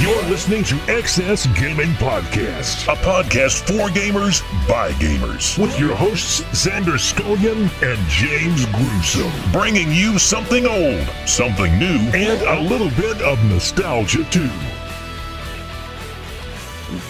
You're listening to XSgaming Podcast, a podcast for gamers by gamers, with your hosts Xander and James Gruesome, bringing you something old, something new, and a little bit of nostalgia too.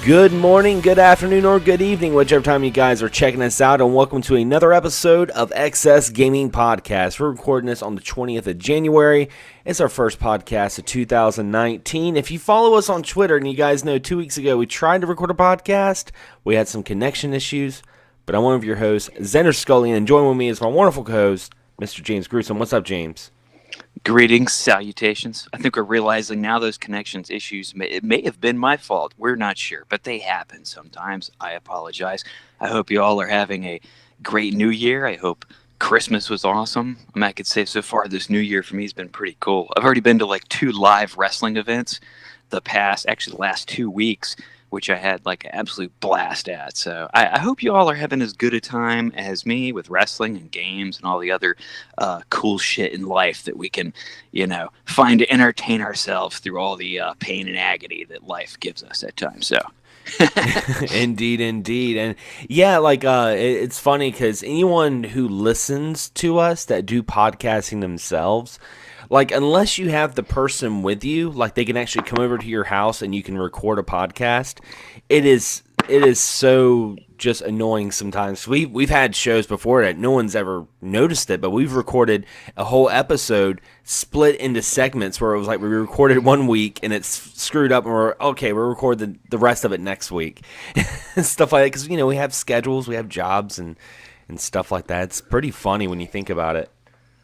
Good morning, good afternoon, or good evening, whichever time you guys are checking us out, and welcome to another episode of XSgaming Podcast. We're recording this on the 20th of January. It's our first podcast of 2019. If you follow us on Twitter, and you guys know 2 weeks ago we tried to record a podcast, we had some connection issues, but I'm one of your hosts, Xander, and joining with me is my wonderful co-host, Mr. James Gruesome. What's up, James? Greetings, salutations. I think we're realizing now those connections issues, it may have been my fault. We're not sure, but they happen sometimes. I apologize. I hope you all are having a great new year. I hope Christmas was awesome. I could say so far this new year for me has been pretty cool. I've already been to like 2 live wrestling events the last 2 weeks, which I had like an absolute blast at. So I hope you all are having as good a time as me with wrestling and games and all the other cool shit in life that we can, find to entertain ourselves through all the pain and agony that life gives us at times. So. Indeed. And yeah, it's funny because anyone who listens to us that do podcasting themselves, unless you have the person with you, they can actually come over to your house and you can record a podcast. It is so just annoying sometimes. We've had shows before that no one's ever noticed it, but we've recorded a whole episode split into segments where it was like we recorded 1 week and it's screwed up and we're recording the rest of it next week. And stuff like that because, we have schedules, we have jobs and stuff like that. It's pretty funny when you think about it.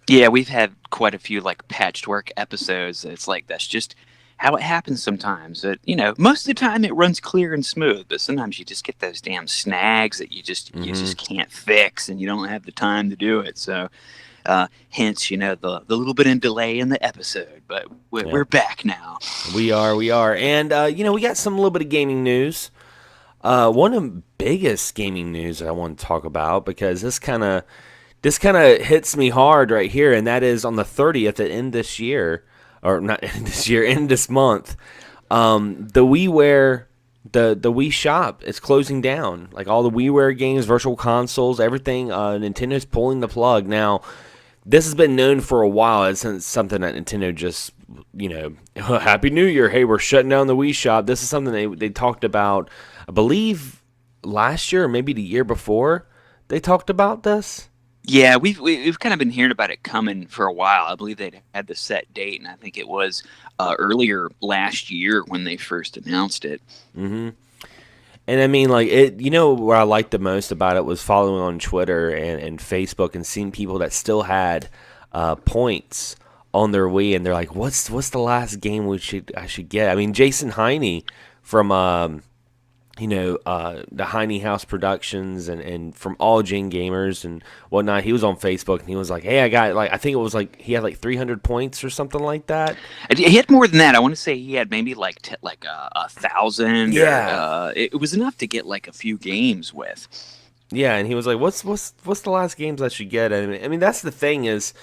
Yeah, we've had quite a few patchwork episodes. It's that's just how it happens sometimes. Most of the time it runs clear and smooth, but sometimes you just get those damn snags that you just can't fix, and you don't have the time to do it. So, hence the little bit of delay in the episode. But we're back now. We are, and we got some little bit of gaming news. One of the biggest gaming news that I want to talk about because this kind of hits me hard right here, and that is on the 30th at end this year, or not end this year, end this month. The WiiWare, the Wii shop is closing down. All the WiiWare games, virtual consoles, everything. Nintendo's pulling the plug. Now, this has been known for a while. It's something that Nintendo just, Happy New Year. Hey, we're shutting down the Wii shop. This is something they talked about, I believe, last year or maybe the year before. They talked about this. Yeah, we've kind of been hearing about it coming for a while. I believe they had the set date, and I think it was earlier last year when they first announced it. Mm-hmm. And I mean, what I liked the most about it was following on Twitter and Facebook and seeing people that still had points on their Wii, and they're like, "What's the last game I should get?" I mean, Jason Heine from the Heine House Productions and from All Gen Gamers and whatnot, he was on Facebook and he was like, hey, I got I think it was he had 300 points or something like that. He had more than that. I want to say he had maybe 1,000. Yeah. It was enough to get a few games with. Yeah, and he was like, what's the last games I should get? I mean, that's the thing is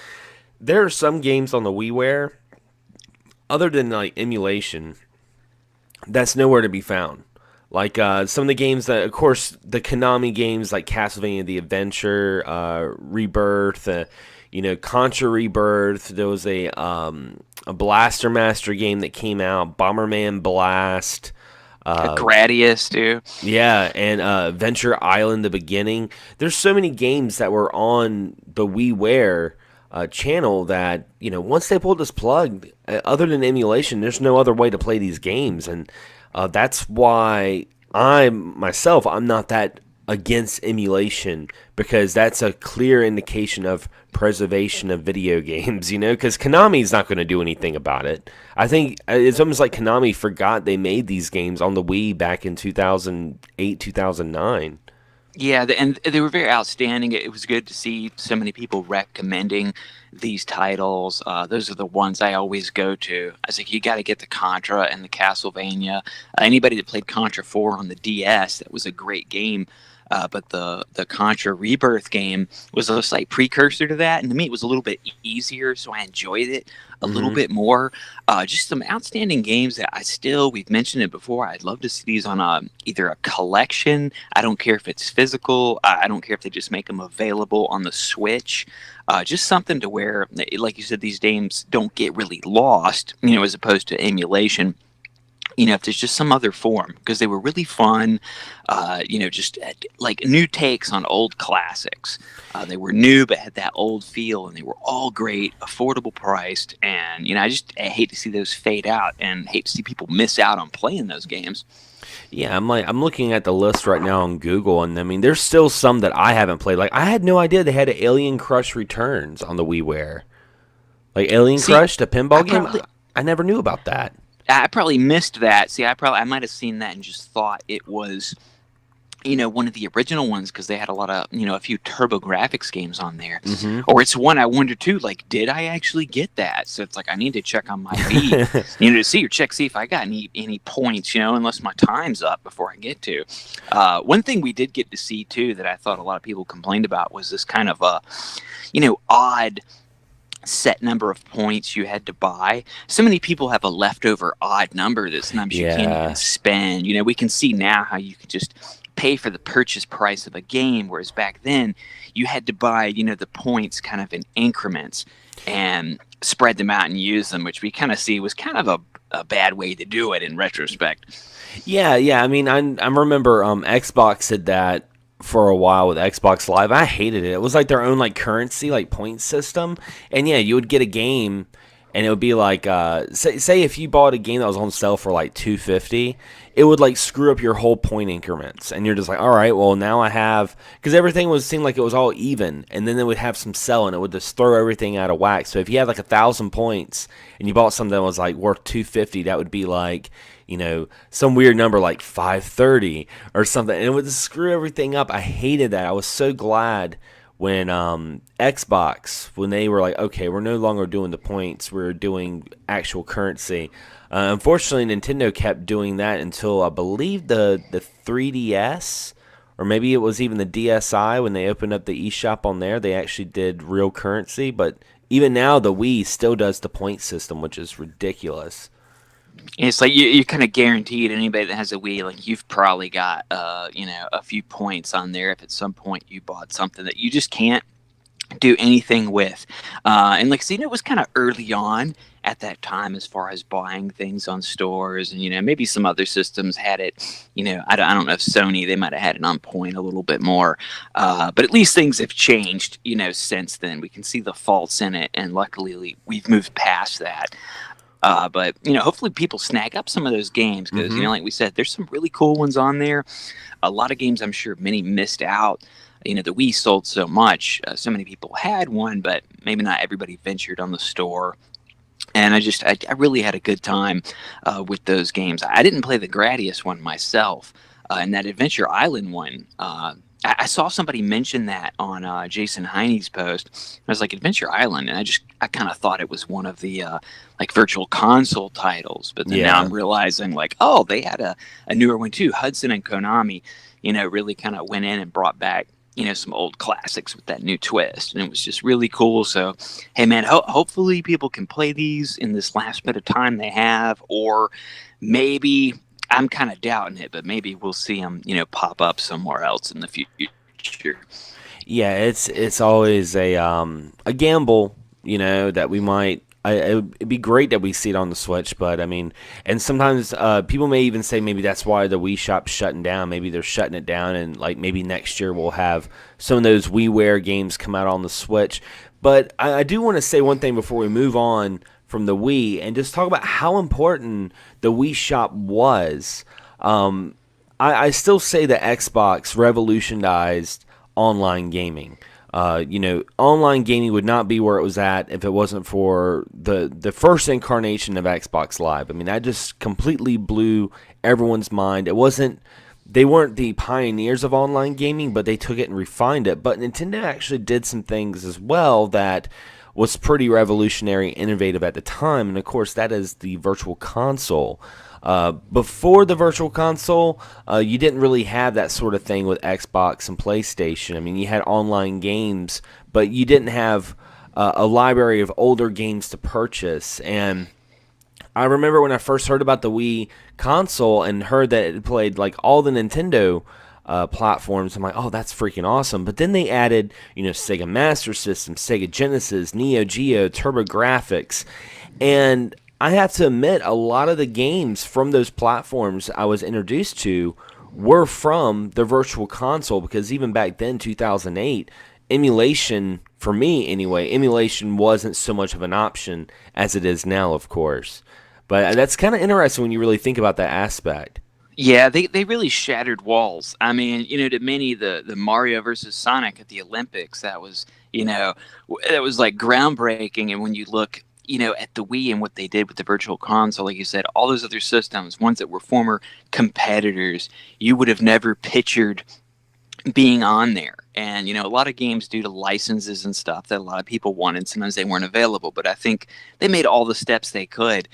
there are some games on the WiiWare, other than emulation, that's nowhere to be found. Some of the games that, of course, the Konami games like Castlevania The Adventure, Rebirth, Contra Rebirth. There was a Blaster Master game that came out, Bomberman Blast. Gradius, too. Yeah, and Adventure Island, the beginning. There's so many games that were on the WiiWare channel that, once they pulled this plug, other than emulation, there's no other way to play these games. And that's why I'm not that against emulation, because that's a clear indication of preservation of video games, because Konami's not going to do anything about it. I think it's almost like Konami forgot they made these games on the Wii back in 2008, 2009. Yeah, and they were very outstanding. It was good to see so many people recommending these titles. Those are the ones I always go to. I was like, you got to get the Contra and the Castlevania. Anybody that played Contra 4 on the DS, that was a great game. but the Contra Rebirth game was a slight precursor to that, and to me it was a little bit easier, so I enjoyed it a little bit more. Just some outstanding games that we've mentioned it before, I'd love to see these on either a collection. I don't care if it's physical. I don't care if they just make them available on the Switch. Just something to where, like you said, these games don't get really lost, as opposed to emulation. If there's just some other form, because they were really fun, just like new takes on old classics. They were new, but had that old feel, and they were all great, affordable priced. And, I hate to see those fade out and hate to see people miss out on playing those games. Yeah, I'm looking at the list right now on Google, and I mean, there's still some that I haven't played. Like, I had no idea they had Alien Crush Returns on the WiiWare. Like, Alien Crush, the pinball game? I never knew about that. I probably missed that. See, I might have seen that and just thought it was, one of the original ones, because they had a lot of, a few TurboGrafx games on there. Or it's one I wonder too, like, did I actually get that? So it's like, I need to check on my Wii, to see if I got any points, unless my time's up before I get to. One thing we did get to see too that I thought a lot of people complained about was this kind of odd set number of points you had to buy. So many people have a leftover odd number that sometimes you can't even spend. We can see now how you can just pay for the purchase price of a game, whereas back then you had to buy, the points kind of in increments and spread them out and use them, which we kind of see was kind of a bad way to do it in retrospect. Yeah. I mean, I remember Xbox did that for a while with Xbox Live. I hated it. It was like their own like currency, like point system. And yeah, you would get a game and it would be like say if you bought a game that was on sale for like $250, it would like screw up your whole point increments. And you're just like, all right, well now I have, because everything seemed like it was all even, and then they would have some sell and it would just throw everything out of whack. So if you had like 1,000 points and you bought something that was like worth $250, that would be like, some weird number like 530 or something, and it would just screw everything up. I hated that. I was so glad when Xbox, when they were like, okay, we're no longer doing the points, we're doing actual currency. Unfortunately, Nintendo kept doing that until I believe the 3DS, or maybe it was even the DSi, when they opened up the eShop on there, they actually did real currency. But even now, the Wii still does the point system, which is ridiculous. It's like you kind of guaranteed anybody that has a Wii, like you've probably got a few points on there if at some point you bought something that you just can't do anything with. And like, it was kind of early on at that time as far as buying things on stores, and maybe some other systems had it. I don't know if Sony, they might have had it on point a little bit more, but at least things have changed since then. We can see the faults in it, and luckily we've moved past that. But hopefully people snag up some of those games, because like we said, there's some really cool ones on there. A lot of games I'm sure many missed out. The Wii sold so much, so many people had one, but maybe not everybody ventured on the store. And I really had a good time with those games. I didn't play the Gradius one myself, and that Adventure Island one. I saw somebody mention that on Jason Heine's post. I was like, Adventure Island, and I kind of thought it was one of the like virtual console titles. But then now I'm realizing, like, oh, they had a newer one too. Hudson and Konami, really kind of went in and brought back some old classics with that new twist, and it was just really cool. So, hey man, hopefully people can play these in this last bit of time they have, or maybe, I'm kind of doubting it, but maybe we'll see them, pop up somewhere else in the future. Yeah, it's always a gamble, that we might. It'd be great that we see it on the Switch, but I mean, and sometimes people may even say maybe that's why the Wii Shop's shutting down. Maybe they're shutting it down, and like maybe next year we'll have some of those WiiWare games come out on the Switch. But I do want to say one thing before we move on from the Wii, and just talk about how important the Wii Shop was. I still say that Xbox revolutionized online gaming. Online gaming would not be where it was at if it wasn't for the first incarnation of Xbox Live. I mean, that just completely blew everyone's mind. They weren't the pioneers of online gaming, but they took it and refined it. But Nintendo actually did some things as well that was pretty revolutionary, innovative at the time, and of course that is the virtual console. Before the Virtual Console, you didn't really have that sort of thing with Xbox and PlayStation. I mean, you had online games, but you didn't have a library of older games to purchase. And I remember when I first heard about the Wii console and heard that it played like all the Nintendo platforms, I'm like, oh, that's freaking awesome. But then they added, Sega Master System, Sega Genesis, Neo Geo, TurboGrafx, and I have to admit, a lot of the games from those platforms I was introduced to were from the Virtual Console, because even back then, 2008, emulation, for me anyway, emulation wasn't so much of an option as it is now, of course. But that's kind of interesting when you really think about that aspect. Yeah, they really shattered walls. I mean, to many, the Mario versus Sonic at the Olympics, that was like groundbreaking. And when you look, at the Wii and what they did with the Virtual Console, like you said, all those other systems, ones that were former competitors, you would have never pictured being on there. And, a lot of games, due to licenses and stuff that a lot of people wanted, sometimes they weren't available. But I think they made all the steps they could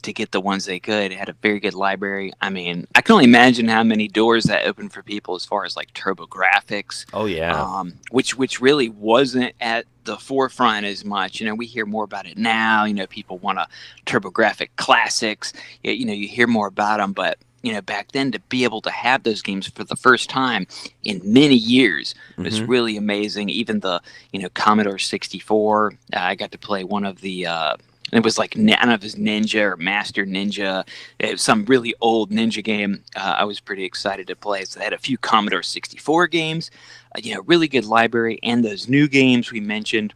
to get the ones they could. It had a very good library. I mean, I can only imagine how many doors that opened for people as far as like TurboGrafx. Oh yeah. Which really wasn't at the forefront as much. We hear more about it now. People want a TurboGrafx classics. You hear more about them, but back then, to be able to have those games for the first time in many years was really amazing. Even the Commodore 64, I got to play one of the. It was like, I don't know if it was Ninja or Master Ninja. It was some really old Ninja game I was pretty excited to play. So they had a few Commodore 64 games, really good library. And those new games we mentioned,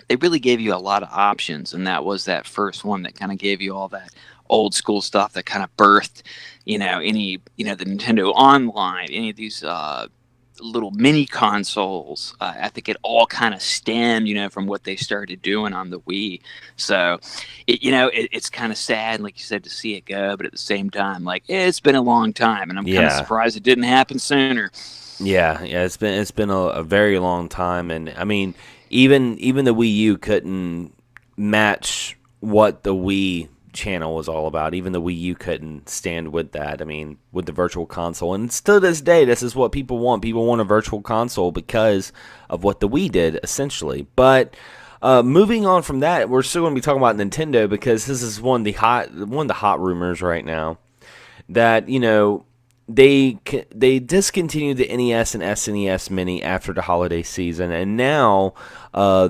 they really gave you a lot of options. And that was that first one that kind of gave you all that old school stuff that kind of birthed, the Nintendo Online, any of these little mini consoles. I think it all kind of stemmed, from what they started doing on the Wii. So, it's kind of sad, like you said, to see it go. But at the same time, like, it's been a long time, and I'm kind of surprised it didn't happen sooner. Yeah, it's been a very long time, and I mean, even the Wii U couldn't match what the Wii channel was all about. Even the Wii U couldn't stand with that. I mean, with the Virtual Console, and still to this day, this is what people want. People want a Virtual Console because of what the Wii did, essentially. But moving on from that, we're still going to be talking about Nintendo, because this is one of the hot rumors right now that they discontinued the NES and SNES Mini after the holiday season, and now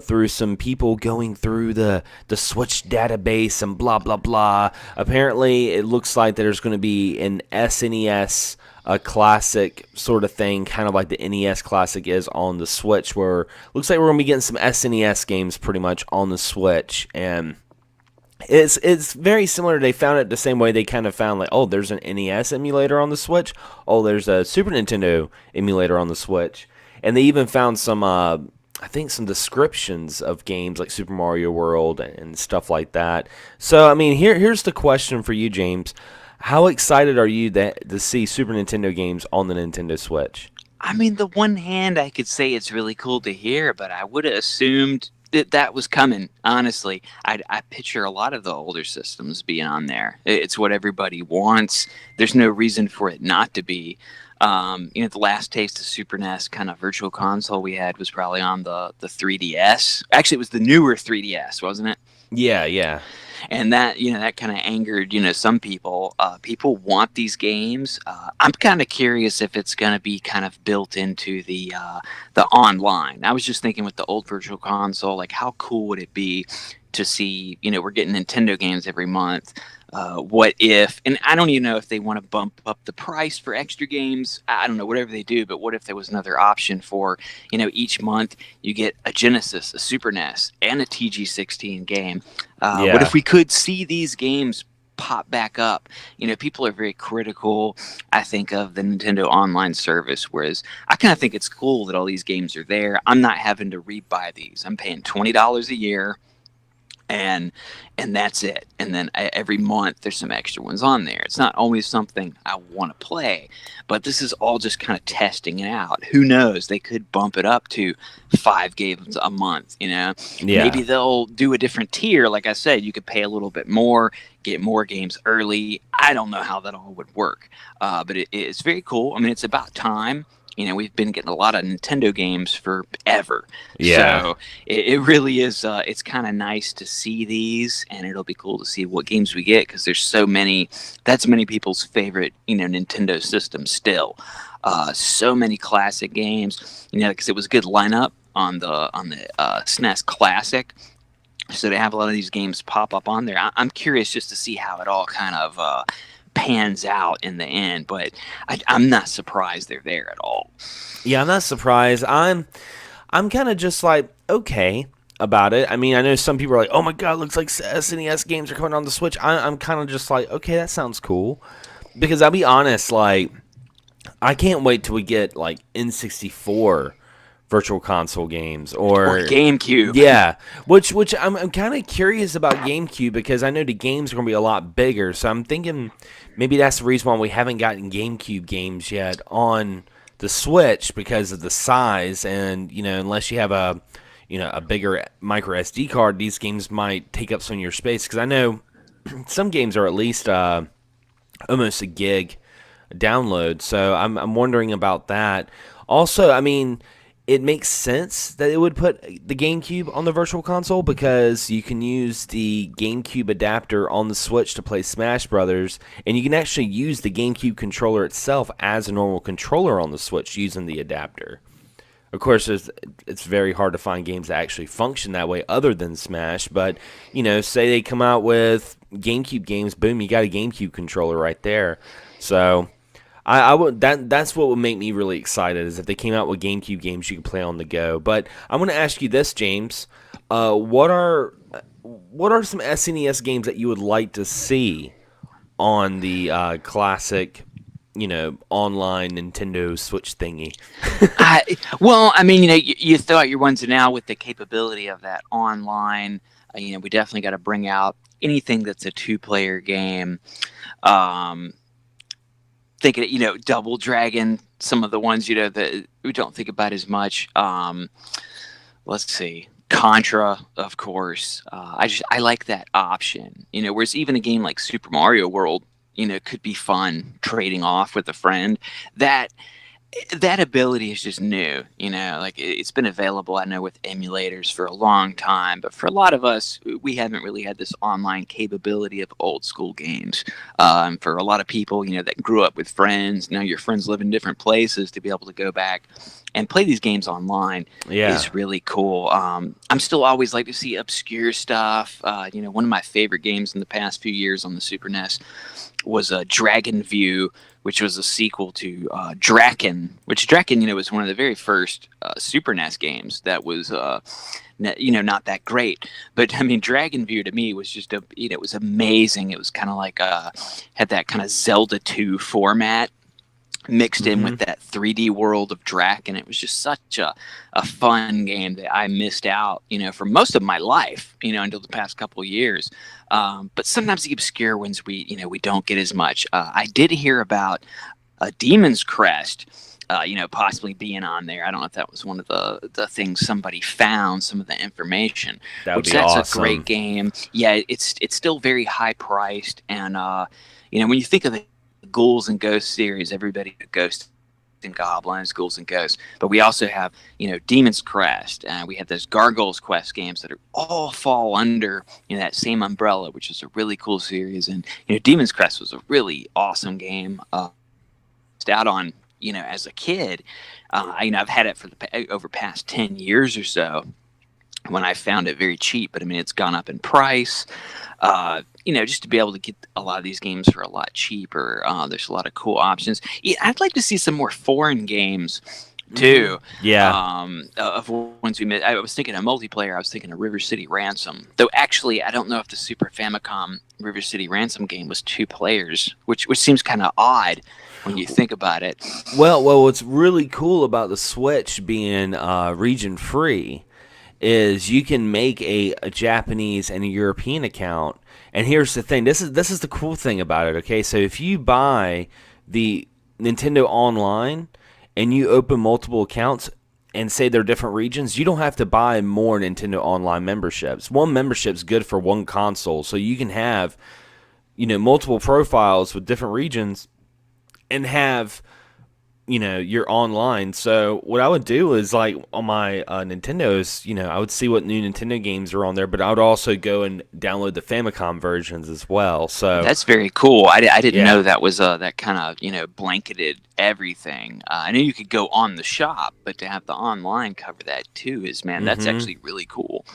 through some people going through the Switch database and blah blah blah, apparently it looks like there's going to be an SNES classic sort of thing, kind of like the NES Classic is on the Switch, where looks like we're going to be getting some SNES games pretty much on the Switch. And it's very similar. They found it the same way they kind of found, like, oh, there's an NES emulator on the Switch. Oh, there's a Super Nintendo emulator on the Switch. And they even found some, I think, some descriptions of games like Super Mario World and stuff like that. So, I mean, here's the question for you, James. How excited are you to see Super Nintendo games on the Nintendo Switch? I mean, the one hand, I could say it's really cool to hear, but I would have assumed that was coming. Honestly, I picture a lot of the older systems being on there. It's what everybody wants. There's no reason for it not to be. The last taste of Super NES kind of Virtual Console we had was probably on the 3DS. Actually, it was the newer 3DS, wasn't it? Yeah. And that, that kind of angered, some people. People want these games. I'm kind of curious if it's going to be kind of built into the online. I was just thinking with the old Virtual Console, like, how cool would it be to see, we're getting Nintendo games every month. What if, and I don't even know if they want to bump up the price for extra games. I don't know, whatever they do, but what if there was another option for, each month you get a Genesis, a Super NES, and a TG16 game? What if we could see these games pop back up? People are very critical, I think, of the Nintendo Online service, whereas I kind of think it's cool that all these games are there. I'm not having to rebuy these. I'm paying $20 a year. and that's it. And then every month there's some extra ones on there. It's not always something I want to play, but this is all just kind of testing it out. Who knows? They could bump it up to 5 games a month. Yeah. Maybe they'll do a different tier. Like I said, you could pay a little bit more, get more games early. I don't know how that all would work, but it's very cool. I mean, it's about time. We've been getting a lot of Nintendo games forever. Yeah. So it really is, it's kind of nice to see these, and it'll be cool to see what games we get, because there's so many, that's many people's favorite, Nintendo system still. So many classic games, because it was a good lineup on the SNES Classic. So to have a lot of these games pop up on there, I'm curious just to see how it all kind of pans out in the end, but I'm not surprised they're there at all. Yeah, I'm not surprised. I'm kind of just like, okay about it. I mean, I know some people are like, oh my god, looks like SNES games are coming on the Switch. I'm kind of just like, okay, that sounds cool, because I'll be honest, like, I can't wait till we get like N64 Virtual Console games or GameCube. Yeah, which I'm kind of curious about GameCube, because I know the games are going to be a lot bigger. So I'm thinking maybe that's the reason why we haven't gotten GameCube games yet on the Switch, because of the size. And unless you have a bigger micro SD card, these games might take up some of your space. Because I know some games are at least almost a gig download. So I'm wondering about that. Also, I mean, it makes sense that it would put the GameCube on the Virtual Console, because you can use the GameCube adapter on the Switch to play Smash Brothers, and you can actually use the GameCube controller itself as a normal controller on the Switch using the adapter. Of course, it's very hard to find games that actually function that way other than Smash, but, say they come out with GameCube games, boom, you got a GameCube controller right there. So I would that's what would make me really excited, is if they came out with GameCube games you could play on the go. But I'm going to ask you this, James. What are some SNES games that you would like to see on the classic, online Nintendo Switch thingy? You throw out your ones now with the capability of that online. We definitely got to bring out anything that's a 2-player game. Thinking, Double Dragon, some of the ones, that we don't think about as much. Let's see, Contra, of course. I like that option. Whereas even a game like Super Mario World, could be fun trading off with a friend. That ability is just new, like it's been available, I know, with emulators for a long time, but for a lot of us, we haven't really had this online capability of old school games. For a lot of people, that grew up with friends, now your friends live in different places, to be able to go back and play these games online is really cool. I'm still always like to see obscure stuff. One of my favorite games in the past few years on the Super NES was Dragon View, which was a sequel to Draken, which Draken, was one of the very first Super NES games that was, not that great. But, I mean, Dragon View to me was just, it was amazing. It was kind of like, had that kind of Zelda 2 format mixed in with that 3D world of Draken. It was just such a fun game that I missed out, for most of my life, until the past couple of years. But sometimes the obscure ones we don't get as much. I did hear about Demon's Crest, possibly being on there. I don't know if that was one of the things somebody found, some of the information. That's awesome. A great game. Yeah, it's still very high priced, and when you think of the Ghouls and Ghosts series, everybody Ghosts and Goblins, Ghouls and Ghosts, but we also have Demon's Crest, and we have those Gargoyles Quest games that are all fall under that same umbrella, which is a really cool series. And Demon's Crest was a really awesome game. Out on as a kid, I've had it for the over past 10 years or so, when I found it very cheap, but I mean, it's gone up in price. Just to be able to get a lot of these games for a lot cheaper. There's a lot of cool options. Yeah, I'd like to see some more foreign games too. Yeah. Of ones we missed. I was thinking of multiplayer. I was thinking of River City Ransom. Though actually, I don't know if the Super Famicom River City Ransom game was 2 players, which seems kind of odd when you think about it. Well, what's really cool about the Switch being region free is you can make a Japanese and a European account. And here's the thing. This is the cool thing about it, okay? So if you buy the Nintendo Online and you open multiple accounts and say they're different regions, you don't have to buy more Nintendo Online memberships. One membership's good for one console, so you can have, multiple profiles with different regions and have, your online. So what I would do is, like, on my Nintendos, I would see what new Nintendo games are on there, but I would also go and download the Famicom versions as well. So that's very cool. I didn't know that was that kind of blanketed everything. I knew you could go on the shop, but to have the online cover that too that's actually really cool.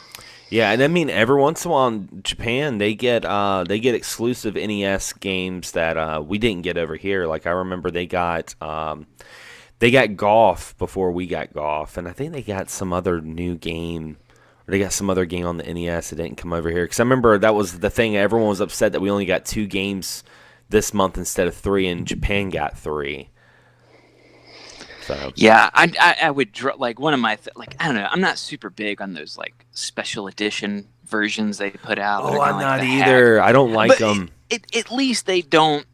Yeah, and I mean, every once in a while in Japan, they get exclusive NES games that we didn't get over here. Like, I remember they got Golf before we got Golf, and I think they got some other new game, or they got some other game on the NES that didn't come over here. Because I remember that was the thing. Everyone was upset that we only got 2 games this month instead of 3, and Japan got 3. So. Yeah, I would like one of my I don't know. I'm not super big on those like special edition versions they put out. Oh, I'm not either. I don't like them. At least they don't.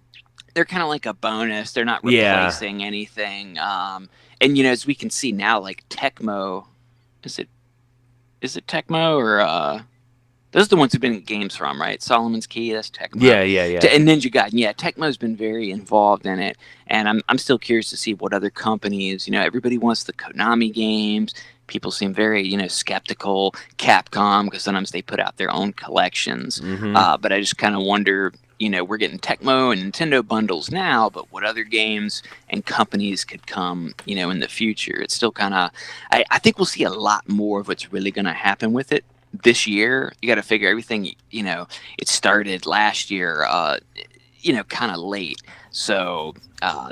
They're kind of like a bonus. They're not replacing anything. And as we can see now, like Tecmo, is it Tecmo or those are the ones who've been in games from, right? Solomon's Key, that's Tecmo. Yeah. And Ninja Gaiden, Tecmo's been very involved in it, and I'm still curious to see what other companies. Everybody wants the Konami games. People seem very, skeptical. Capcom, because sometimes they put out their own collections. But I just kind of wonder. We're getting Tecmo and Nintendo bundles now, but what other games and companies could come, in the future? It's still kind of. I think we'll see a lot more of what's really going to happen with it. This year, you got to figure everything, it started last year, kind of late. So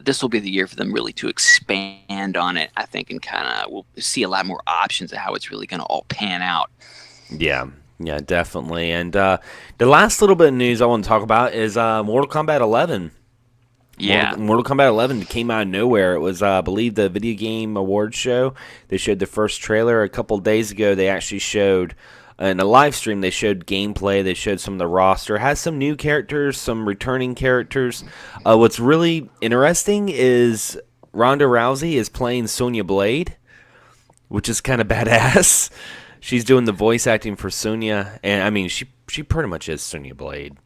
this will be the year for them really to expand on it, I think, and kind of we'll see a lot more options of how it's really going to all pan out. Yeah, definitely. And the last little bit of news I want to talk about is Mortal Kombat 11. Yeah. Mortal Kombat 11 came out of nowhere. It was, I believe, the Video Game Awards show. They showed the first trailer a couple days ago. They actually showed, in a live stream, they showed gameplay. They showed some of the roster. It has some new characters, some returning characters. What's really interesting is Ronda Rousey is playing Sonya Blade, which is kind of badass. She's doing the voice acting for Sonya, and I mean, she pretty much is Sonya Blade.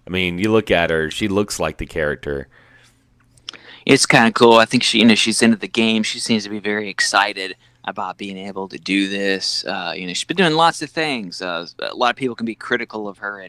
I mean, you look at her, she looks like the character. It's kind of cool. I think she's into the game. She seems to be very excited about being able to do this. She's been doing lots of things. A lot of people can be critical of her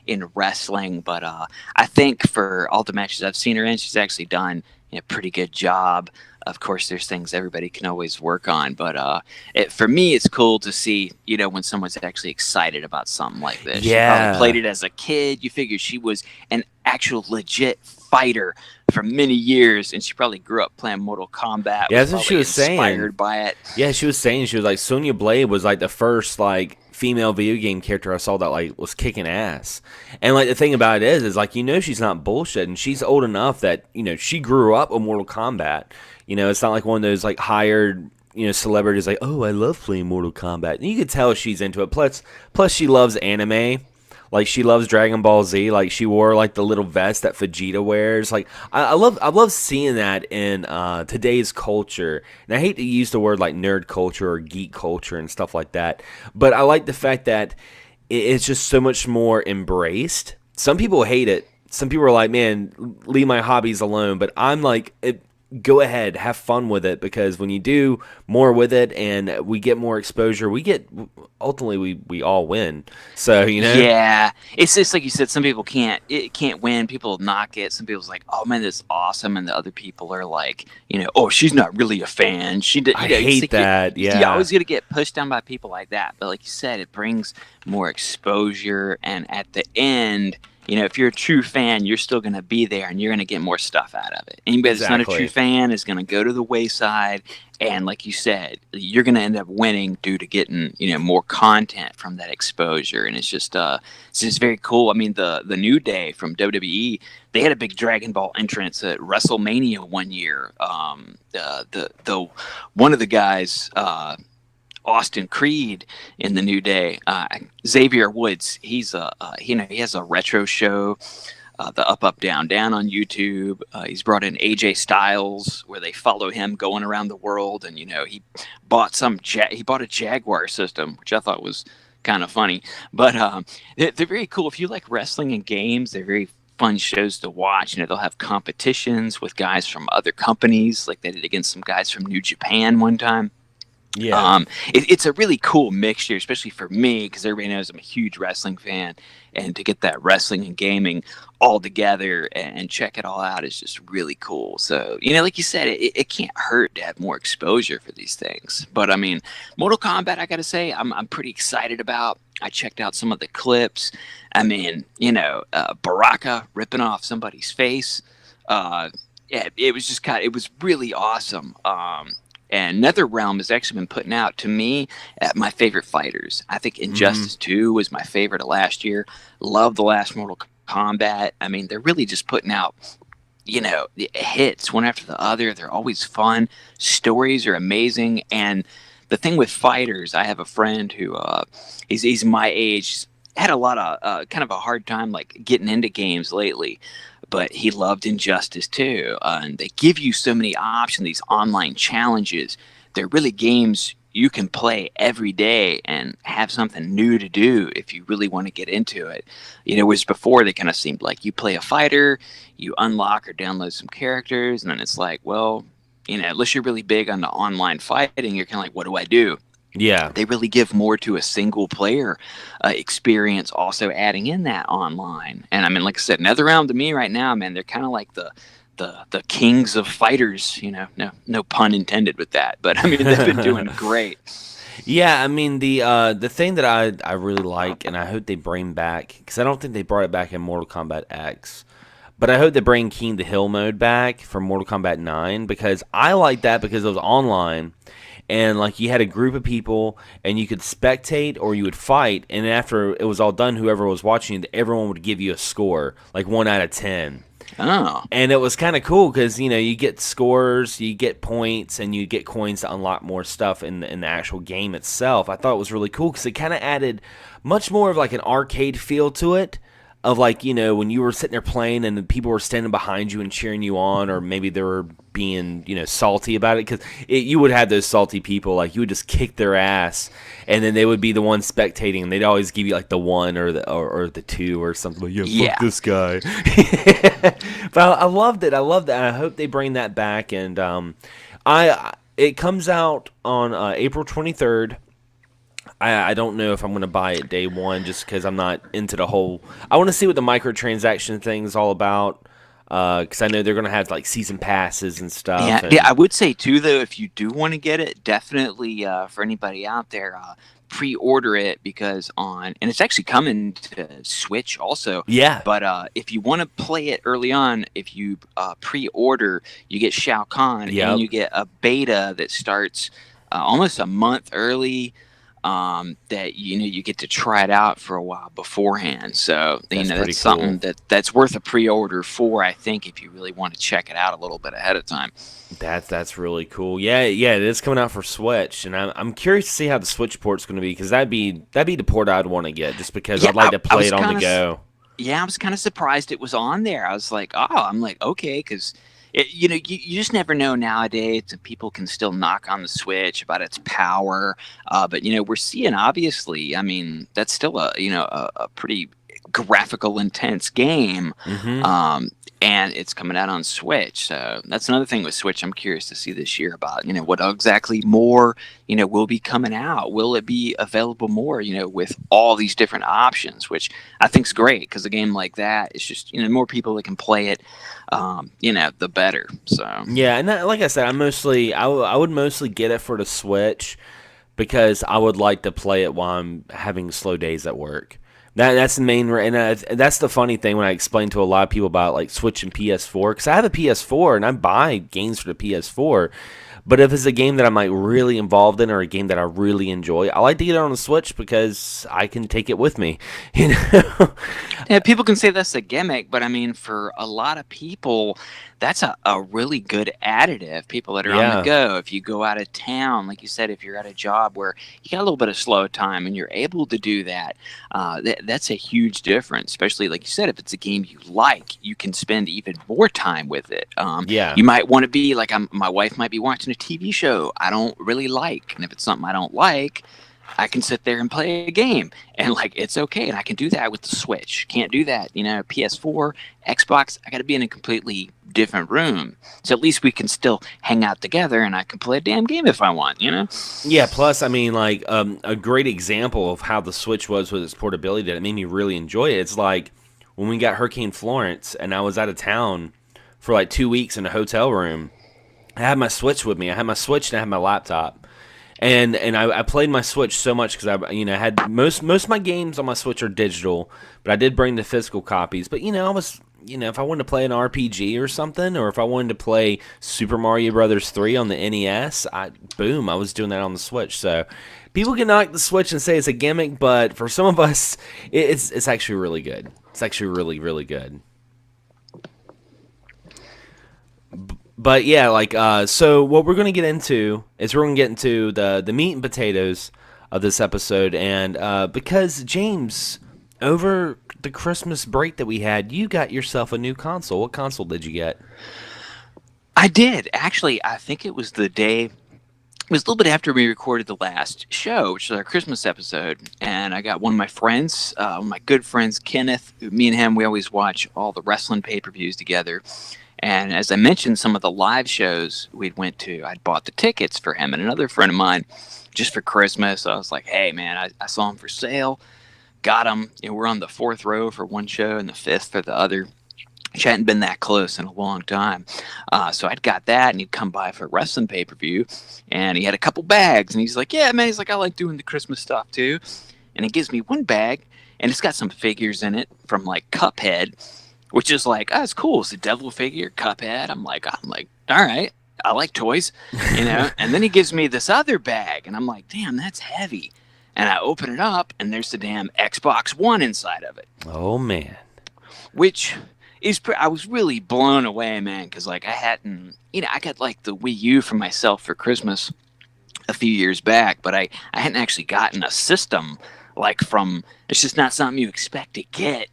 in wrestling, but I think for all the matches I've seen her in, she's actually done a pretty good job. Of course, there's things everybody can always work on, but for me, it's cool to see, when someone's actually excited about something like this. Yeah. She probably played it as a kid. You figure she was an actual legit fighter for many years, and she probably grew up playing Mortal Kombat. Yeah, that's what she was saying. Inspired by it. Yeah, she was saying, she was like, Sonya Blade was like the first like female video game character I saw that like was kicking ass. And like the thing about it is like, she's not bullshit, and she's old enough that she grew up with Mortal Kombat. It's not like one of those like hired celebrities like, oh, I love playing Mortal Kombat. And you could tell she's into it. Plus she loves anime. Like, she loves Dragon Ball Z. Like, she wore like the little vest that Vegeta wears. Like, I love seeing that in today's culture. And I hate to use the word like nerd culture or geek culture and stuff like that, but I like the fact that it's just so much more embraced. Some people hate it. Some people are like, man, leave my hobbies alone. But I'm like, go ahead, have fun with it, because when you do more with it and we get more exposure, ultimately we all win. So yeah, it's just like you said, some people can't win. People knock it. Some people's like, oh man, this is awesome, and the other people are like, oh, she's not really a fan. I hate that. You're always gonna get pushed down by people like that. But like you said, it brings more exposure, and at the end, if you're a true fan, you're still going to be there, and you're going to get more stuff out of it. Anybody that's not a true fan is going to go to the wayside, and like you said, you're going to end up winning due to getting more content from that exposure. And it's just very cool. I mean, the New Day from WWE, they had a big Dragon Ball entrance at WrestleMania one year. The one of the guys. Austin Creed in the New Day. Xavier Woods, he's he has a retro show, the Up Up Down Down on YouTube. He's brought in AJ Styles, where they follow him going around the world, and he bought he bought a Jaguar system, which I thought was kind of funny. But they're very cool. If you like wrestling and games, they're very fun shows to watch. They'll have competitions with guys from other companies, like they did against some guys from New Japan one time. Yeah. It's a really cool mixture, especially for me, because everybody knows I'm a huge wrestling fan, and to get that wrestling and gaming all together and check it all out is just really cool. So, like you said, it can't hurt to have more exposure for these things. But I mean, Mortal Kombat, I gotta say, I'm pretty excited about. I checked out some of the clips. I mean, Baraka ripping off somebody's face. Yeah, it was just it was really awesome. And NetherRealm has actually been putting out, to me, my favorite fighters. I think Injustice 2 was my favorite of last year. Love the last Mortal Kombat. I mean, they're really just putting out, hits one after the other. They're always fun. Stories are amazing. And the thing with fighters, I have a friend who, he's my age, had a lot of kind of a hard time like getting into games lately. But he loved Injustice 2. And they give you so many options, these online challenges. They're really games you can play every day and have something new to do if you really want to get into it. Whereas before they kind of seemed like you play a fighter, you unlock or download some characters, and then it's like, well, unless you're really big on the online fighting, you're kind of like, what do I do? Yeah. They really give more to a single player experience, also adding in that online. And I mean, like I said, NetherRealm to me right now, man, they're kind of like the kings of fighters, no pun intended with that. But I mean, they've been doing great. Yeah, I mean, the thing that I really like, and I hope they bring back, because I don't think they brought it back in Mortal Kombat X, but I hope they bring King the Hill mode back for Mortal Kombat 9, because I like that because it was online. And like you had a group of people, and you could spectate or you would fight, and after it was all done, whoever was watching, everyone would give you a score, like 1 out of 10. Oh. And it was kind of cool because you get scores, you get points, and you get coins to unlock more stuff in the actual game itself. I thought it was really cool because it kind of added much more of like an arcade feel to it. Of like, when you were sitting there playing and the people were standing behind you and cheering you on, or maybe they were being, salty about it, because you would have those salty people, like you would just kick their ass, and then they would be the ones spectating, and they'd always give you like the 1 or the 2 or something like, fuck this guy. But I loved it. I hope they bring that back, and it comes out on April 23rd. I don't know if I'm going to buy it day one just because I'm not into the whole... I want to see what the microtransaction thing is all about because I know they're going to have like season passes and stuff. Yeah, I would say too, though, if you do want to get it, definitely for anybody out there, pre-order it and it's actually coming to Switch also. Yeah. But if you want to play it early on, if you pre-order, you get Shao Kahn and you get a beta that starts almost a month early. That you get to try it out for a while beforehand, so that's something that's worth a pre-order for, I think, if you really want to check it out a little bit ahead of time. That's really cool. Yeah, it is coming out for Switch, and I'm curious to see how the Switch port's going to be, because that'd be the port I'd want to get, just because I'd like to play it on the go. Yeah, I was kind of surprised it was on there. I was like, okay, because you just never know nowadays. People can still knock on the Switch about its power, but we're seeing, obviously, I mean, that's still a pretty graphical intense game. Mm-hmm. And it's coming out on Switch, so that's another thing with Switch I'm curious to see this year about what exactly more will be coming out. Will it be available more with all these different options, which I think is great, because a game like that is just more people that can play it, the better. So yeah, and like I said, I would mostly get it for the Switch because I would like to play it while I'm having slow days at work. That's the main, and that's the funny thing when I explain to a lot of people about like Switch and PS4, because I have a PS4 and I buy games for the PS4, But if it's a game that I'm like really involved in or a game that I really enjoy, I like to get it on the Switch because I can take it with me. You know? Yeah, people can say that's a gimmick, but I mean, for a lot of people, that's a really good additive. People that are on the go, if you go out of town, like you said, if you're at a job where you got a little bit of slow time and you're able to do that, that's a huge difference. Especially, like you said, if it's a game you like, you can spend even more time with it. You might want to be like, my wife might be watching a TV show I don't really like, and if it's something I don't like, I can sit there and play a game, and like it's okay, and I can do that with the Switch. Can't do that, PS4, Xbox. I got to be in a completely different room, so at least we can still hang out together, and I can play a damn game if I want. Yeah. Plus, I mean, like a great example of how the Switch was with its portability that it made me really enjoy it. It's like when we got Hurricane Florence, and I was out of town for like 2 weeks in a hotel room. I had my Switch with me. I had my Switch and I had my laptop. And I played my Switch so much because I had most of my games on my Switch are digital, but I did bring the physical copies. But I was if I wanted to play an RPG or something, or if I wanted to play Super Mario Brothers 3 on the NES, I was doing that on the Switch. So people can knock the Switch and say it's a gimmick, but for some of us, it's actually really good. It's actually really, really good. But yeah, like so what we're going to get into is we're going to get into the meat and potatoes of this episode, and because James, over the Christmas break that we had, you got yourself a new console. What console did you get? I did. Actually, I think it was the day, it was a little bit after we recorded the last show, which was our Christmas episode, and I got one of my friends, my good friends, Kenneth. Me and him, we always watch all the wrestling pay-per-views together. And as I mentioned, some of the live shows we'd went to, I'd bought the tickets for him and another friend of mine just for Christmas. So I was like, hey, man, I saw him for sale. Got him. We're on the 4th row for one show and the 5th for the other, which hadn't been that close in a long time. So I'd got that, and he'd come by for a wrestling pay-per-view, and he had a couple bags. And he's like, yeah, man, he's like, I like doing the Christmas stuff too. And he gives me one bag, and it's got some figures in it from like Cuphead, which is like, oh, it's cool. It's a devil figure, Cuphead. I'm like, all right, I like toys, And then he gives me this other bag, and I'm like, damn, that's heavy. And I open it up, and there's the damn Xbox One inside of it. Oh man, which is I was really blown away, man, because like I hadn't, I got like the Wii U for myself for Christmas a few years back, but I hadn't actually gotten a system. Like it's just not something you expect to get,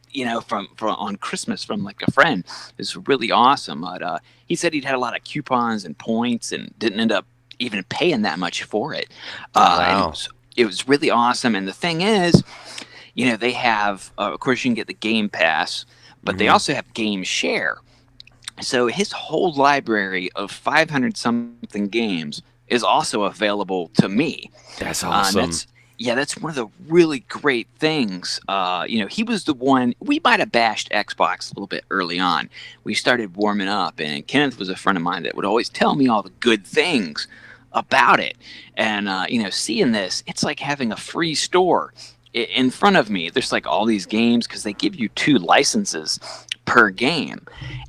from on Christmas from like a friend. It's really awesome. But he said he'd had a lot of coupons and points and didn't end up even paying that much for it. Wow. And it was really awesome. And the thing is, they have, of course, you can get the Game Pass, but they also have Game Share. So his whole library of 500 something games is also available to me. That's awesome. That's one of the really great things. He was the one, we might have bashed Xbox a little bit early on. We started warming up, and Kenneth was a friend of mine that would always tell me all the good things about it. And, seeing this, it's like having a free store in front of me. There's like all these games because they give you 2 licenses per game.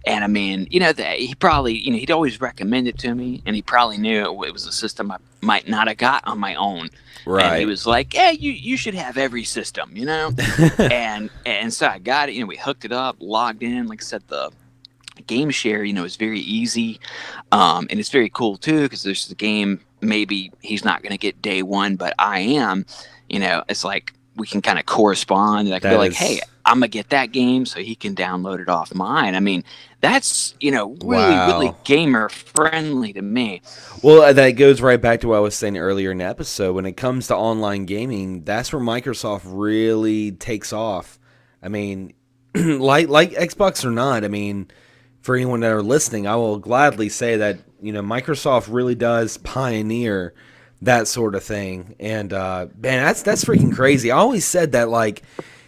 And I mean, he probably, he'd always recommend it to me, and he probably knew it was a system I might not have got on my own. Right. And he was like, yeah, you should have every system, and so I got it. We hooked it up, logged in. Like I said, the Game Share, is very easy. And it's very cool too, because there's the game, maybe he's not going to get day one, but I am, it's like we can kind of correspond, and I can be like, hey, I'm going to get that game so he can download it off mine. I mean, that's, really gamer friendly to me. Well, that goes right back to what I was saying earlier in the episode. When it comes to online gaming, that's where Microsoft really takes off. I mean, like Xbox or not, I mean, for anyone that are listening, I will gladly say that, Microsoft really does pioneer that sort of thing. And, man, that's freaking crazy. I always said that, like,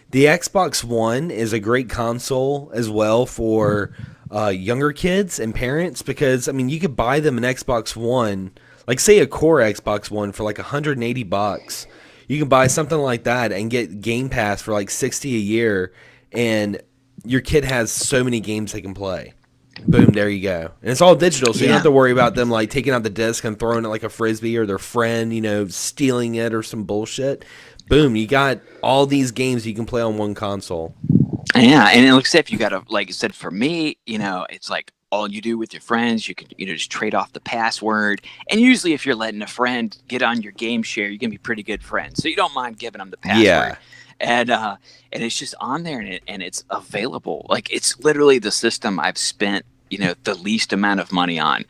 the Xbox One is a great console as well for younger kids and parents, because, I mean, you could buy them an Xbox One, like, say a core Xbox One for like $180. You can buy something like that and get Game Pass for like $60 a year, and your kid has so many games they can play. Boom, there you go. And it's all digital, so you don't Yeah. have to worry about them like taking out the disc and throwing it like a frisbee, or their friend, stealing it or some bullshit. Boom, you got all these games you can play on one console. Yeah, and it looks if you got to, like I said, for me, it's like all you do with your friends, you can just trade off the password. And usually, if you're letting a friend get on your game share, you're gonna be pretty good friends, so you don't mind giving them the password. Yeah. And it's just on there, and it's available. Like, it's literally the system I've spent the least amount of money on,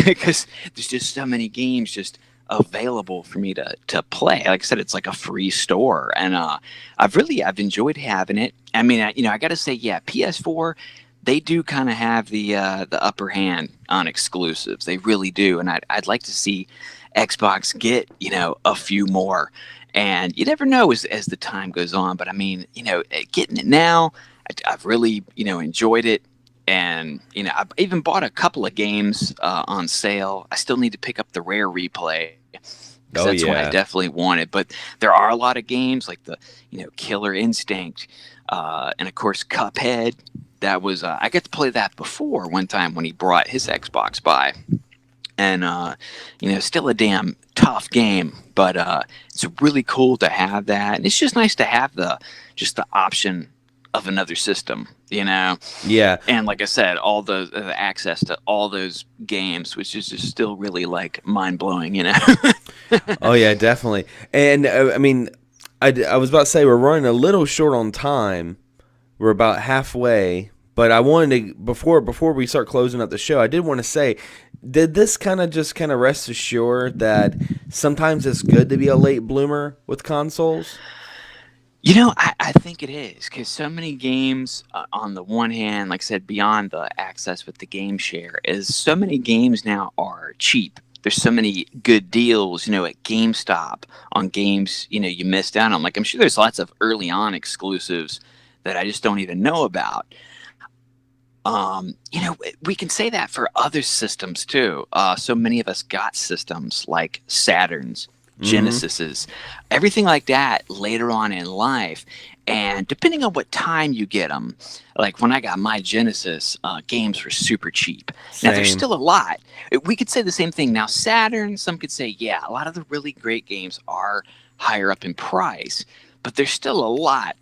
because there's just so many games just available for me to play. Like I said, it's like a free store, and I've enjoyed having it. I mean, I got to say, yeah, PS4, they do kind of have the upper hand on exclusives. They really do, and I'd like to see Xbox get a few more. And you never know as the time goes on, but I mean, getting it now, I've really enjoyed it. And I've even bought a couple of games on sale. I still need to pick up the Rare Replay. That's one I definitely wanted. But there are a lot of games like the Killer Instinct, and of course Cuphead. That was I got to play that before one time when he brought his Xbox by, and still a damn tough game. But it's really cool to have that, and it's just nice to have the option of another system, Yeah. And like I said, all the access to all those games, which is just still really like mind blowing, Oh yeah, definitely. And I mean, I was about to say we're running a little short on time. We're about halfway, but I wanted to before we start closing up the show, I did want to say, did this kind of rest assured that sometimes it's good to be a late bloomer with consoles? I think it is, because so many games, on the one hand, like I said, beyond the access with the game share, is so many games now are cheap. There's so many good deals, at GameStop on games, you missed out on. Like, I'm sure there's lots of early on exclusives that I just don't even know about. We can say that for other systems too. So many of us got systems like Saturns, Genesises, everything like that later on in life. And depending on what time you get them, like when I got my Genesis, games were super cheap. Now, there's still a lot. We could say the same thing. Now, Saturn, some could say, yeah, a lot of the really great games are higher up in price, but there's still a lot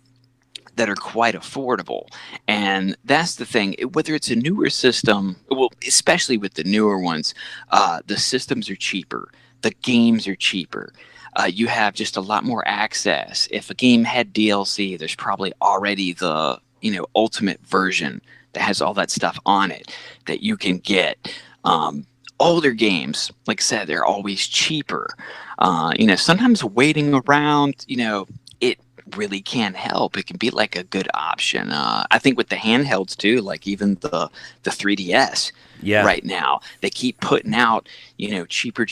that are quite affordable. And that's the thing. Whether it's a newer system, well, especially with the newer ones, the systems are cheaper. The games are cheaper. You have just a lot more access. If a game had DLC, there's probably already the ultimate version that has all that stuff on it that you can get. Older games, like I said, they're always cheaper. Sometimes waiting around, it really can help. It can be like a good option. I think with the handhelds too, like even the 3DS. Yeah. Right now, they keep putting out, cheaper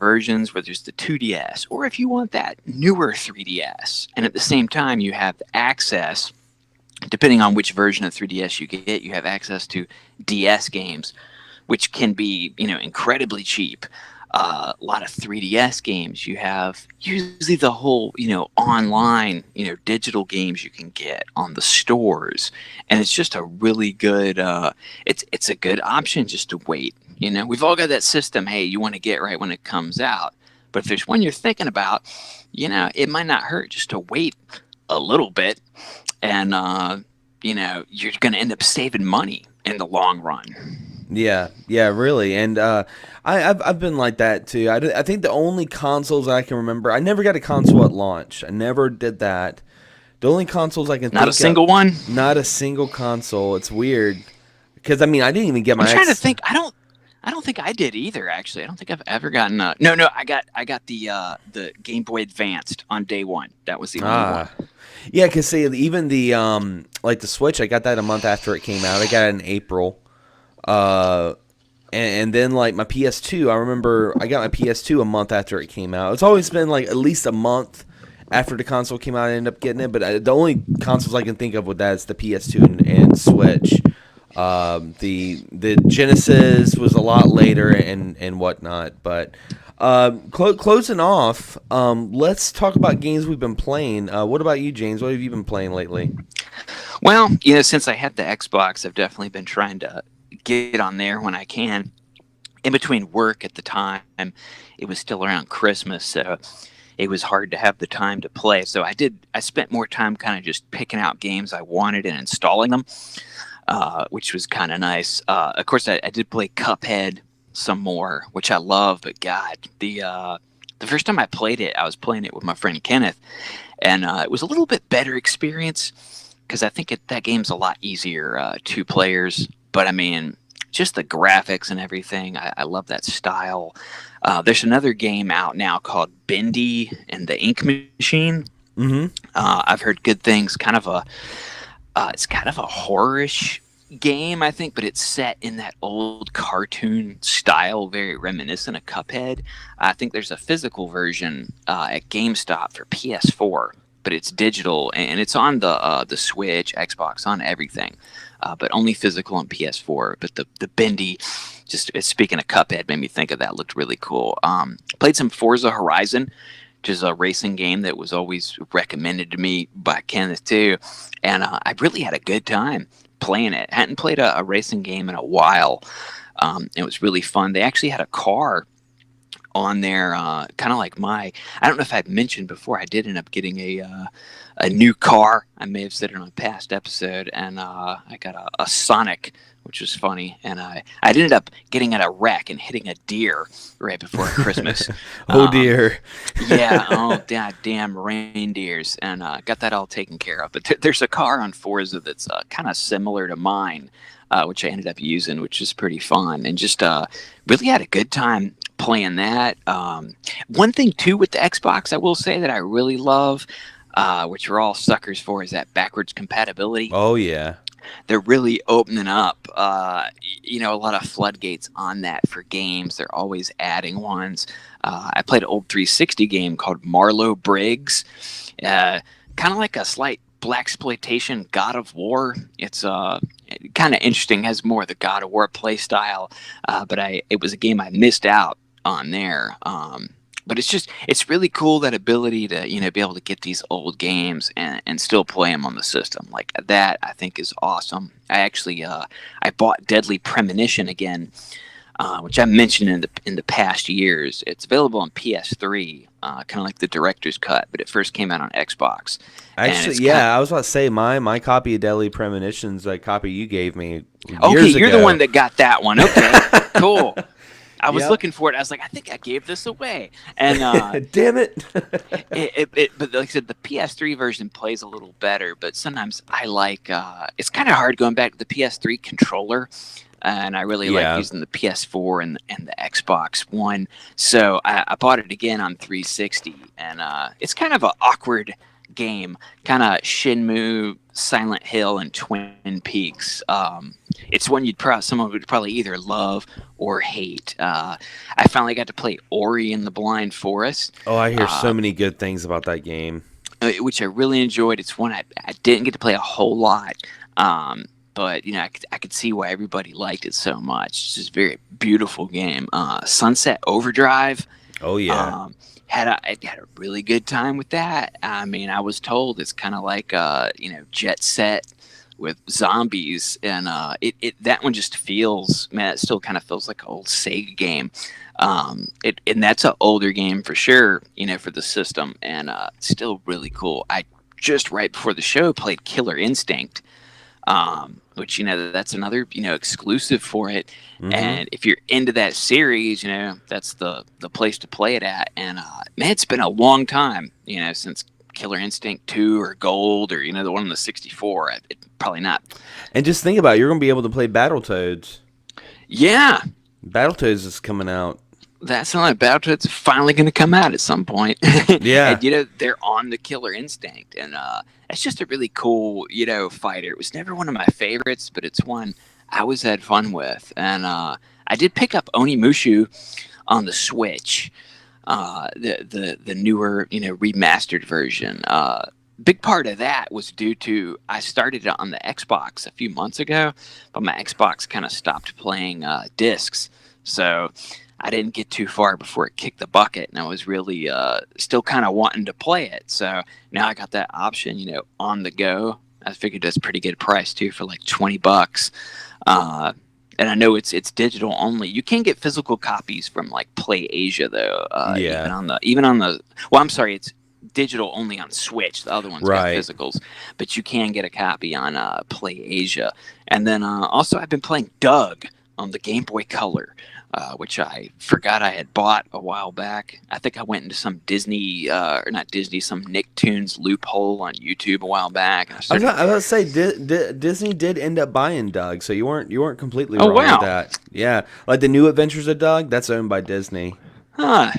versions, whether it's the 2DS or if you want that newer 3DS. And at the same time, you have access, depending on which version of 3DS you get, you have access to DS games, which can be, incredibly cheap. A lot of 3DS games. You have usually the whole, online, digital games you can get on the stores, and it's just a really good. It's a good option just to wait. We've all got that system. Hey, you want to get right when it comes out, but if there's one you're thinking about, it might not hurt just to wait a little bit, and you're going to end up saving money in the long run. Yeah, really, and I've been like that too. I think the only consoles I can remember, I never got a console at launch. I never did that. The only consoles I can think of, not a single one, not a single console. It's weird because I didn't even get my. I'm trying to think. I don't think I did either. Actually, I don't think I've ever gotten. No, I got the Game Boy Advanced on day one. That was the only one. Yeah, because even the like the Switch, I got that a month after it came out. I got it in April. And then like my PS2, I remember I got my PS2 a month after it came out. It's always been like at least a month after the console came out, I ended up getting it. But the only consoles I can think of with that is the PS2 and Switch. The Genesis was a lot later and whatnot. But closing off, let's talk about games we've been playing. What about you, James? What have you been playing lately? Well, since I had the Xbox, I've definitely been trying to get on there when I can. In between work at the time, it was still around Christmas, so it was hard to have the time to play. So I spent more time kind of just picking out games I wanted and installing them, which was kind of nice. Of course, I did play Cuphead some more, which I love, but God, the first time I played it, I was playing it with my friend Kenneth, and it was a little bit better experience because I think that game's a lot easier, 2 players. But I mean, just the graphics and everything, I love that style. There's another game out now called Bendy and the Ink Machine. Mm-hmm. I've heard good things. It's kind of a horror-ish game, I think, but it's set in that old cartoon style, very reminiscent of Cuphead. I think there's a physical version at GameStop for PS4, but it's digital and it's on the Switch, Xbox, on everything, but only physical on PS4. But the Bendy, just speaking of Cuphead, made me think of that. Looked really cool. Played some Forza Horizon, which is a racing game that was always recommended to me by Kenneth too, and I really had a good time playing it. Hadn't played a racing game in a while. It was really fun. They actually had a car on there, kind of like I don't know if I'd mentioned before, I did end up getting a new car. I may have said it on a past episode, and I got a Sonic, which was funny, and I ended up getting in a wreck and hitting a deer right before Christmas. Oh dear. Yeah, oh damn reindeers, and got that all taken care of. But there's a car on Forza that's kind of similar to mine, which I ended up using, which is pretty fun, and just really had a good time playing that. One thing too with the Xbox, I will say that I really love, which we're all suckers for, is that backwards compatibility. Oh yeah. They're really opening up, a lot of floodgates on that for games. They're always adding ones. I played an old 360 game called Marlowe Briggs, kind of like a slight blaxploitation God of War. It's kind of interesting, has more of the God of War play style, but it was a game I missed out on there. But it's really cool, that ability to, be able to get these old games and still play them on the system. Like that, I think is awesome. I actually, I bought Deadly Premonition again, which I mentioned in the past years. It's available on PS3, kind of like the director's cut, but it first came out on Xbox. Actually, I was about to say my copy of Deadly Premonitions, that copy you gave me years Okay, you're ago. the one that got that one. Okay, cool. I was Yep. looking for it. I was like, I think I gave this away. And damn it. but like I said, the PS3 version plays a little better. But sometimes I like. It's kind of hard going back to the PS3 controller, and I really like using the PS4 and the Xbox One. So I bought it again on 360, and it's kind of an awkward game, kind of Shenmue, Silent Hill, and Twin Peaks. It's one someone would probably either love or hate. I finally got to play Ori and the Blind Forest. Oh, I hear so many good things about that game, which I really enjoyed. It's one I didn't get to play a whole lot, but I could see why everybody liked it so much. It's just a very beautiful game. Sunset Overdrive. Oh yeah. I had a really good time with that. I mean, I was told it's kind of like Jet Set with zombies, and that one just feels, man, it still kind of feels like an old Sega game. And that's an older game for sure, for the system, and still really cool. I just right before the show played Killer Instinct, which that's another exclusive for it. Mm-hmm. And if you're into that series, that's the place to play it at. And man, it's been a long time, since Killer Instinct 2 or Gold or the one on the 64. Probably not. And just think about it, you're going to be able to play Battletoads. Yeah, Battletoads is coming out. That's not Battletoads finally going to come out at some point. Yeah. And, they're on the Killer Instinct, and it's just a really cool, fighter. It was never one of my favorites, but it's one I always had fun with. And I did pick up Onimusha on the Switch, the newer, remastered version. Big part of that was due to I started it on the Xbox a few months ago, but my Xbox kind of stopped playing discs, so I didn't get too far before it kicked the bucket, and I was really still kind of wanting to play it. So now I got that option, on the go. I figured that's a pretty good price too, for like $20. and I know it's digital only. You can get physical copies from like Play Asia though. Yeah. Even on the well, I'm sorry, it's digital only on Switch. The other one's got Right. physicals, but you can get a copy on Play Asia. And then also I've been playing Doug on the Game Boy Color. Which I forgot I had bought a while back. I think I went into some Disney, or not Disney, some Nicktoons loophole on YouTube a while back. And I was about to say Disney did end up buying Doug, so you weren't completely oh, wrong wow. with that. Yeah, like the New Adventures of Doug, that's owned by Disney. Huh.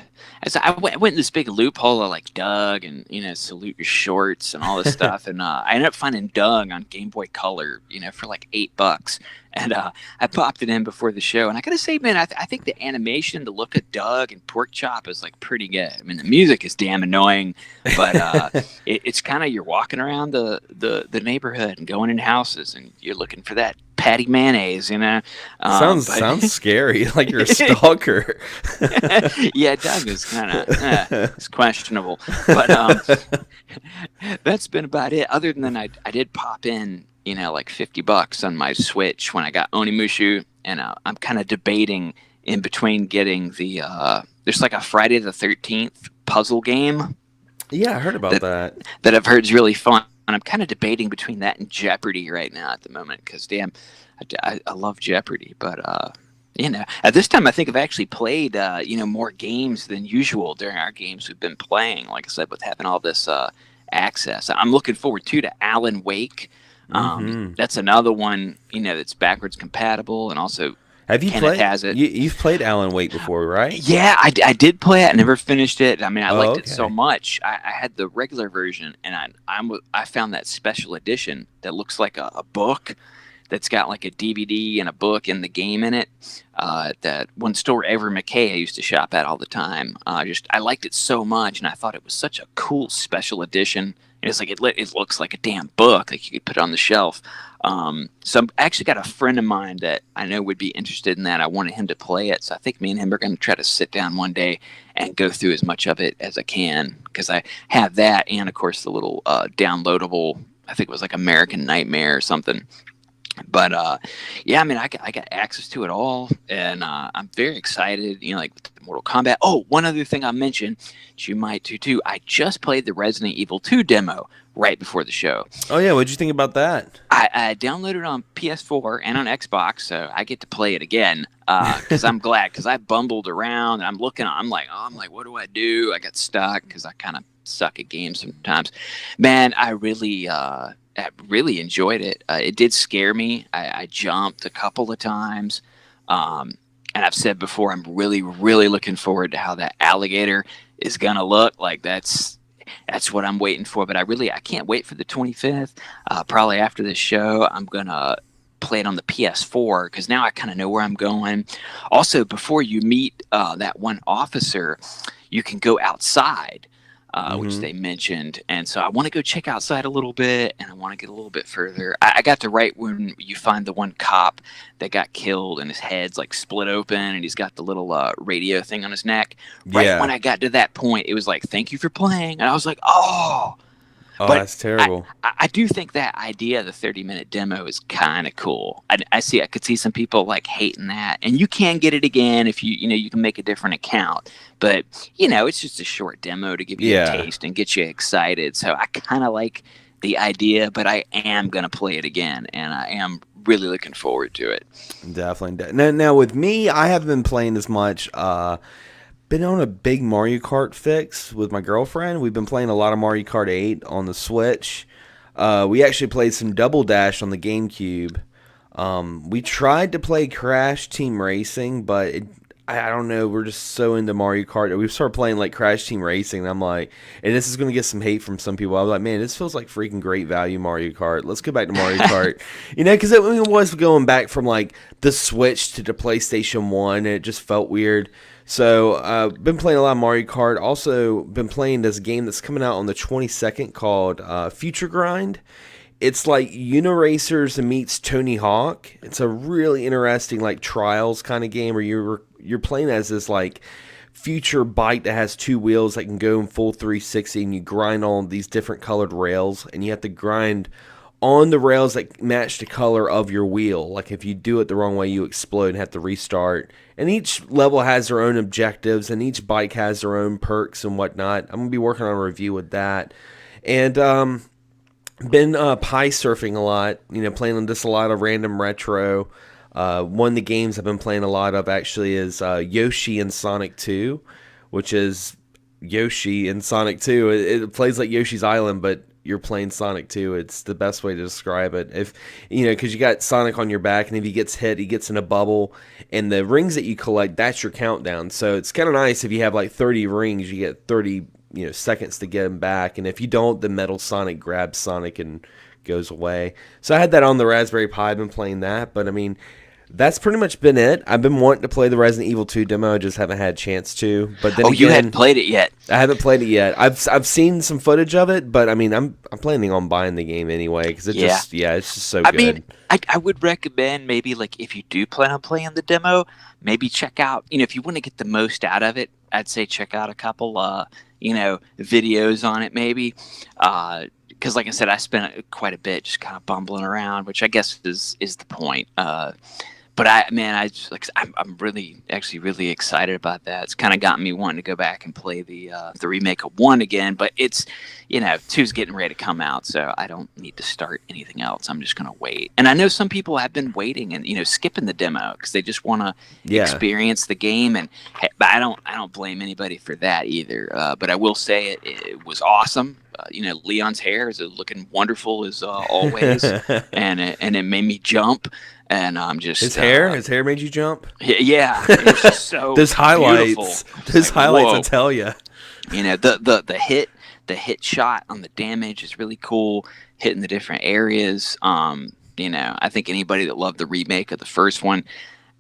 As I went in this big loophole of like Doug and Salute Your Shorts and all this stuff, and I ended up finding Doug on Game Boy Color, for like $8, and I popped it in before the show, and I gotta say, man, I think the animation, the look of Doug and Pork Chop is like pretty good. I mean, the music is damn annoying, but it's kind of you're walking around the neighborhood and going in houses, and you're looking for that patty mayonnaise, Sounds scary, like you're a stalker. Yeah, Doug is kind of it's questionable, but that's been about it. Other than I did pop in, like $50 on my Switch when I got Onimushu, and I'm kind of debating in between getting the there's like a Friday the 13th puzzle game. Yeah, I heard about that. That I've heard is really fun. And I'm kind of debating between that and Jeopardy right now at the moment because, damn, I love Jeopardy. But, at this time, I think I've actually played, more games than usual during our games we've been playing. Like I said, with having all this access. I'm looking forward, to Alan Wake. That's another one, that's backwards compatible and also Have you played? Has it. You've played Alan Wake before, right? Yeah, I did play it. I never finished it. I mean, I liked it so okay. much. I had the regular version, and I found that special edition that looks like a book that's got like a DVD and a book and the game in it. That one store, Ever McKay, I used to shop at all the time. I liked it so much, and I thought it was such a cool special edition. And it's like it looks like a damn book, like you could put it on the shelf. So I actually got a friend of mine that I know would be interested in that. I wanted him to play it. So I think me and him are going to try to sit down one day and go through as much of it as I can. Because I have that and, of course, the little downloadable, I think it was like American Nightmare or something. But yeah, I mean, I got access to it all, and I'm very excited. Like Mortal Kombat. Oh, one other thing I mentioned, you might too. I just played the Resident Evil 2 demo right before the show. Oh yeah, what'd you think about that? I downloaded it on PS4 and on Xbox, so I get to play it again. Because I'm glad, because I bumbled around and I'm looking. I'm like, what do I do? I got stuck because I kind of suck at games sometimes. Man, I really enjoyed it. It did scare me. I jumped a couple of times. And I've said before, I'm really, really looking forward to how that alligator is going to look. Like that's what I'm waiting for. But I can't wait for the 25th. Probably after this show, I'm going to play it on the PS4 because now I kind of know where I'm going. Also, before you meet that one officer, you can go outside. Which they mentioned. And so I want to go check outside a little bit, and I want to get a little bit further. I got to right when you find the one cop that got killed and his head's like split open and he's got the little radio thing on his neck. Right when I got to that point, it was like, thank you for playing. And I was like, oh, but that's terrible. I do think that idea of the 30-minute demo is kind of cool. I could see some people like hating that, and you can get it again if you can make a different account. But it's just a short demo to give you a taste and get you excited. So I kind of like the idea, but I am gonna play it again, and I am really looking forward to it. Definitely. Now with me, I haven't been playing as much. Been on a big Mario Kart fix with my girlfriend. We've been playing a lot of Mario Kart 8 on the Switch. We actually played some Double Dash on the GameCube. We tried to play Crash Team Racing, but I don't know. We're just so into Mario Kart. We started playing like Crash Team Racing, and I'm like, and this is going to get some hate from some people. I was like, man, this feels like freaking great value Mario Kart. Let's go back to Mario Kart. Because it was going back from like the Switch to the PlayStation 1, and it just felt weird. So, been playing a lot of Mario Kart. Also, been playing this game that's coming out on the 22nd called Future Grind. It's like Uniracers meets Tony Hawk. It's a really interesting like trials kind of game where you're playing as this like future bike that has two wheels that can go in full 360, and you grind on these different colored rails, and you have to grind on the rails that match the color of your wheel. Like if you do it the wrong way, you explode and have to restart. And each level has their own objectives, and each bike has their own perks and whatnot. I'm going to be working on a review with that. And been pie surfing a lot, playing on just a lot of random retro. One of the games I've been playing a lot of actually is Yoshi and Sonic 2, which is Yoshi and Sonic 2. It plays like Yoshi's Island, but you're playing Sonic 2. It's the best way to describe it. If because you got Sonic on your back, and if he gets hit, he gets in a bubble, and the rings that you collect, that's your countdown. So it's kind of nice if you have like 30 rings, you get 30 seconds to get them back, and if you don't, the Metal Sonic grabs Sonic and goes away. So I had that on the Raspberry Pi. I've been playing that, but I mean, that's pretty much been it. I've been wanting to play the Resident Evil 2 demo. I just haven't had a chance to. But then you hadn't played it yet? I haven't played it yet. I've seen some footage of it, but I mean, I'm planning on buying the game anyway because it's just so good. I mean, I would recommend maybe like if you do plan on playing the demo, maybe check out. If you want to get the most out of it, I'd say check out a couple videos on it maybe. Because like I said, I spent quite a bit just kind of bumbling around, which I guess is the point. But I'm really excited about that. It's kind of gotten me wanting to go back and play the remake of 1 again. But it's 2's getting ready to come out, so I don't need to start anything else. I'm just gonna wait. And I know some people have been waiting and skipping the demo because they just want to experience the game. And but I don't blame anybody for that either. But I will say it was awesome. Leon's hair is looking wonderful as always, and it made me jump. And I'm just his hair made you jump. Yeah, it was just so those highlights, whoa. I tell you. The hit shot on the damage is really cool. Hitting the different areas. I think anybody that loved the remake of the first one,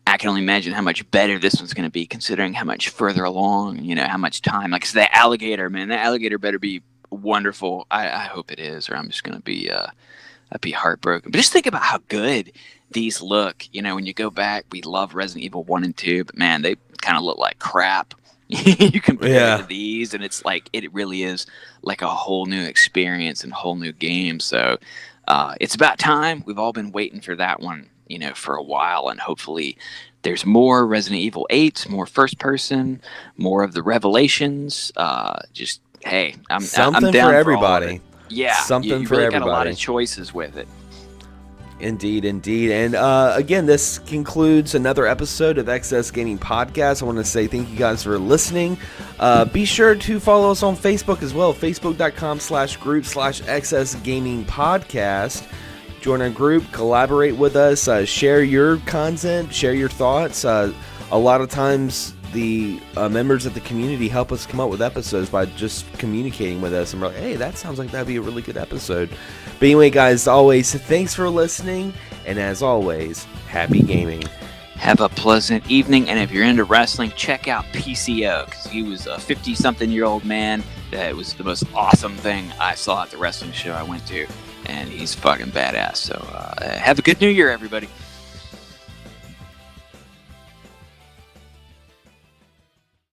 I can only imagine how much better this one's going to be, considering how much further along. How much time. Like so that alligator, man. That alligator better be wonderful. I hope it is, or I'm just going to be I'd be heartbroken. But just think about how good these look. When you go back, we love Resident Evil 1 and 2, but man, they kind of look like crap. You compare it to these, and it's like it really is like a whole new experience and whole new game. So it's about time. We've all been waiting for that one, for a while, and hopefully there's more Resident Evil 8, more first person, more of the Revelations. Hey, I'm something down for everybody. Yeah, something you for really everybody. Got a lot of choices with it. Indeed. And again, this concludes another episode of XSgaming Podcast. I want to say thank you guys for listening. Be sure to follow us on Facebook as well, facebook.com/group/XSgaming Podcast. Join our group, collaborate with us, share your content, share your thoughts. A lot of times the members of the community help us come up with episodes by just communicating with us, and we're like, hey, that sounds like that'd be a really good episode. But anyway, guys, as always, thanks for listening, and as always, happy gaming. Have a pleasant evening, and if you're into wrestling, check out PCO, because he was a 50-something-year-old man that was the most awesome thing I saw at the wrestling show I went to, and he's fucking badass. So have a good New Year, everybody.